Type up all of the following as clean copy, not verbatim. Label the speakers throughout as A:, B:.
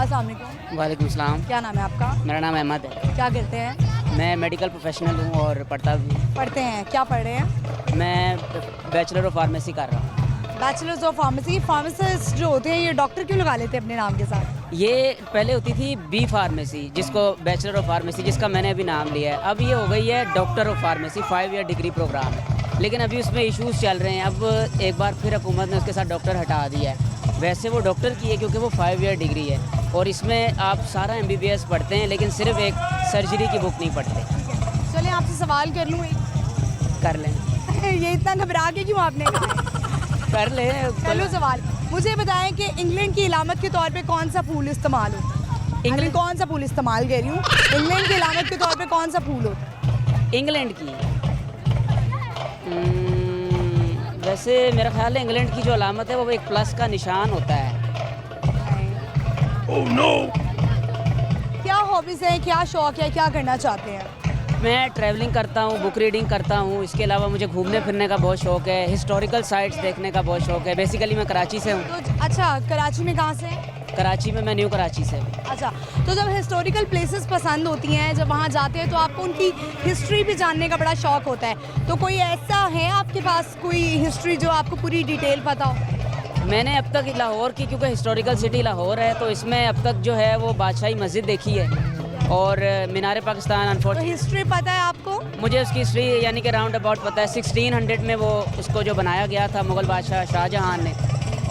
A: अस्सलाम वालेकुम।
B: वालेकुम सलाम।
A: क्या नाम है आपका?
B: मेरा नाम अहमद है।
A: क्या करते हैं?
B: मैं मेडिकल प्रोफेशनल हूँ और पढ़ता भी हूँ।
A: पढ़ते हैं, क्या पढ़ रहे हैं?
B: मैं बैचलर ऑफ फार्मेसी कर रहा हूँ।
A: Bachelors of pharmacy. फार्मासिस्ट जो होते हैं ये डॉक्टर क्यों लगा लेते हैं अपने नाम के साथ?
B: ये पहले होती थी बी फार्मेसी, जिसको बैचलर ऑफ फार्मेसी, जिसका मैंने अभी नाम लिया है। अब ये हो गई है doctor of pharmacy, 5 year degree programme है। लेकिन अभी उसमें इश्यूज़ चल रहे हैं। अब एक बार फिर हुकूमत ने उसके साथ डॉक्टर हटा दिया है। वैसे वो डॉक्टर की है क्योंकि वो 5 ईयर डिग्री है और इसमें आप सारा MBBS पढ़ते हैं, लेकिन सिर्फ एक सर्जरी की बुक नहीं पढ़ते।
A: चलिए आपसे सवाल कर लूँ
B: कर लें।
A: ये इतना घबरा के क्यों आपने कहा?
B: कर लें।
A: चलो सवाल मुझे बताएं कि इंग्लैंड की इलामत के तौर पे कौन सा फूल इस्तेमाल हो? इंग्लैंड कौन सा फूल इस्तेमाल कर रही हूँ? इंग्लैंड की इलामत के तौर पे कौन सा फूल होता है?
B: इंग्लैंड की वैसे मेरा ख्याल है इंग्लैंड की जो अलामत है वो एक प्लस का निशान होता है।
A: Oh, no! क्या हॉबीज़ हैं, क्या शौक़ है, क्या करना चाहते हैं?
B: मैं ट्रैवलिंग करता हूँ, बुक रीडिंग करता हूँ। इसके अलावा मुझे घूमने फिरने का बहुत शौक़ है, हिस्टोरिकल साइट्स देखने का बहुत शौक़ है। बेसिकली मैं कराची से हूँ।
A: तो अच्छा, कराची में कहाँ से हैं?
B: कराची में, मैं न्यू कराची से हूँ।
A: अच्छा, तो जब हिस्टोरिकल प्लेसेस पसंद होती हैं, जब वहाँ जाते हैं तो आपको उनकी हिस्ट्री भी जानने का बड़ा शौक़ होता है। तो कोई ऐसा है आपके पास कोई हिस्ट्री जो आपको पूरी डिटेल पता हो?
B: मैंने अब तक लाहौर की, क्योंकि हिस्टोरिकल सिटी लाहौर है, तो इसमें अब तक जो है वो बादशाही मस्जिद देखी है और मीनार पाकिस्तान।
A: तो
B: अनफॉर्चुनेटली
A: हिस्ट्री पता है आपको?
B: मुझे उसकी हिस्ट्री यानी कि राउंड अबाउट पता है। 1600 में वो उसको जो बनाया गया था मुग़ल बादशाह शाहजहां ने,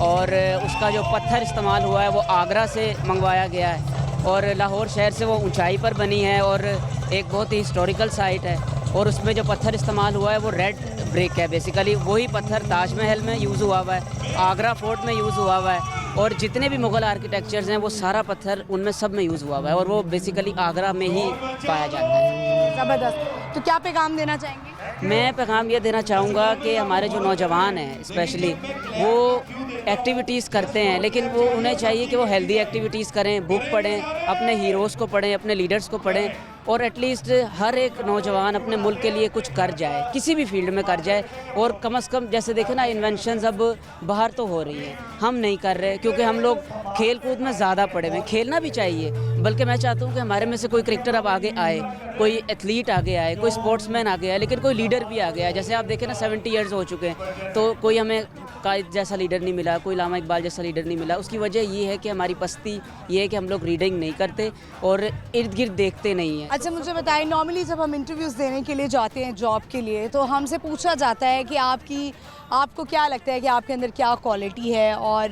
B: और उसका जो पत्थर इस्तेमाल हुआ है वो आगरा से मंगवाया गया है और लाहौर शहर से वो ऊंचाई पर बनी है और एक बहुत ही हिस्टोरिकल साइट है। और उसमें जो पत्थर इस्तेमाल हुआ है वो रेड ब्रिक है। बेसिकली वही पत्थर ताजमहल में यूज़ हुआ हुआ है, आगरा फोर्ट में यूज़ हुआ हुआ है, और जितने भी मुग़ल आर्किटेक्चर्स हैं वो सारा पत्थर उनमें सब में यूज़ हुआ हुआ है और वो बेसिकली आगरा में ही पाया जाता है।
A: ज़बरदस्त। तो क्या पैगाम देना चाहेंगे?
B: मैं पैगाम ये देना चाहूँगा कि हमारे जो नौजवान हैं स्पेशली, वो एक्टिविटीज़ करते हैं, लेकिन वो उन्हें चाहिए कि वो हेल्दी एक्टिविटीज़ करें, बुक पढ़ें, अपने हीरोज़ को पढ़ें, अपने लीडर्स को पढ़ें, और एटलीस्ट हर एक नौजवान अपने मुल्क के लिए कुछ कर जाए, किसी भी फील्ड में कर जाए। और कम से कम जैसे देखें ना, इन्वेंशंस अब बाहर तो हो रही हैं, हम नहीं कर रहे क्योंकि हम लोग खेल कूद में ज़्यादा पड़े हुए। खेलना भी चाहिए, बल्कि मैं चाहता हूँ कि हमारे में से कोई क्रिकेटर अब आगे आए, कोई एथलीट आगे आए, कोई स्पोर्ट्समैन आगे आए, लेकिन कोई लीडर भी आ गया है। जैसे आप देखें ना, 70 ईयर्स हो चुके हैं तो कोई हमें कायद जैसा लीडर नहीं मिला, कोई लामा इकबाल जैसा लीडर नहीं मिला। उसकी वजह ये है कि हमारी पस्ती ये है कि हम लोग रीडिंग नहीं करते और इर्द गिर्द देखते नहीं हैं।
A: अच्छा मुझे बताएं, नॉर्मली जब हम इंटरव्यूज़ देने के लिए जाते हैं जॉब के लिए, तो हमसे पूछा जाता है कि आपको क्या लगता है कि आपके अंदर क्या क्वालिटी है और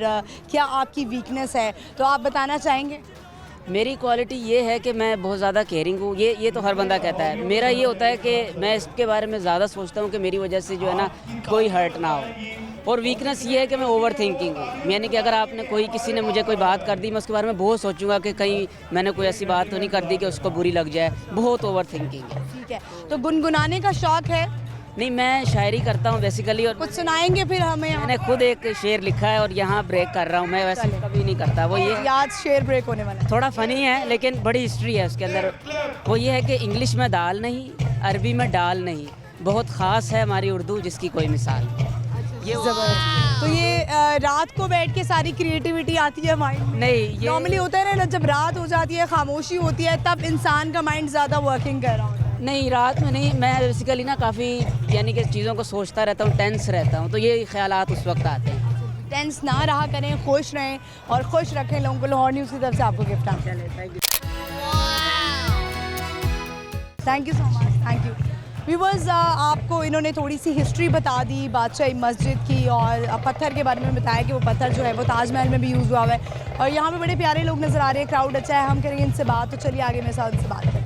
A: क्या आपकी वीकनेस है, तो आप बताना चाहेंगे?
B: मेरी क्वालिटी ये है कि मैं बहुत ज़्यादा केयरिंग हूँ। ये तो हर बंदा कहता है। मेरा ये होता है कि मैं इसके बारे में ज़्यादा सोचता हूँ कि मेरी वजह से जो है ना कोई हर्ट ना हो। और वीकनेस ये है कि मैं ओवर थिंकिंग हूँ, यानी कि अगर आपने किसी ने मुझे कोई बात कर दी, मैं उसके बारे में बहुत सोचूंगा कि कहीं मैंने कोई ऐसी बात तो नहीं कर दी कि उसको बुरी लग जाए। बहुत ओवर थिंकिंग है।
A: ठीक है, तो गुनगुनाने का शौक़ है?
B: नहीं, मैं शायरी करता हूँ बेसिकली। और
A: कुछ सुनाएंगे फिर हमें?
B: मैंने खुद एक शेर लिखा है और यहाँ ब्रेक कर रहा हूँ। मैं वैसे कभी नहीं करता। वो ये
A: आज शेर ब्रेक होने वाला है।
B: थोड़ा फ़नी है लेकिन बड़ी हिस्ट्री है उसके अंदर। वो ये है कि इंग्लिश में दाल नहीं, अरबी में डाल नहीं, बहुत ख़ास है हमारी उर्दू जिसकी कोई मिसाल।
A: ये ज़बरदस्त। तो ये रात को बैठ के सारी क्रिएटिविटी आती है माइंड?
B: नहीं,
A: नॉर्मली होता है ना, जब रात हो जाती है, खामोशी होती है, तब इंसान का माइंड ज़्यादा वर्किंग कर रहा होता है।
B: नहीं, रात में नहीं। मैं बेसिकली ना काफ़ी यानी कि चीज़ों को सोचता रहता हूँ, टेंस रहता हूँ, तो ये ख्यालात उस वक्त आते हैं।
A: टेंस ना रहा करें, खुश रहें और खुश रखें लोगों को। लाहौर न्यूज़ की तरफ से आपको गिफ्ट आता है। Thank you so much. Thank you viewers. आपको इन्होंने थोड़ी सी हिस्ट्री बता दी बादशाही मस्जिद की, और पत्थर के बारे में बताया कि वो पत्थर जो है वो ताजमहल में भी यूज़ हुआ है, और यहाँ पे बड़े प्यारे लोग नज़र आ रहे हैं, क्राउड अच्छा है। हम करेंगे इनसे बात, तो चलिए आगे मेरे साथ इनसे बात करें।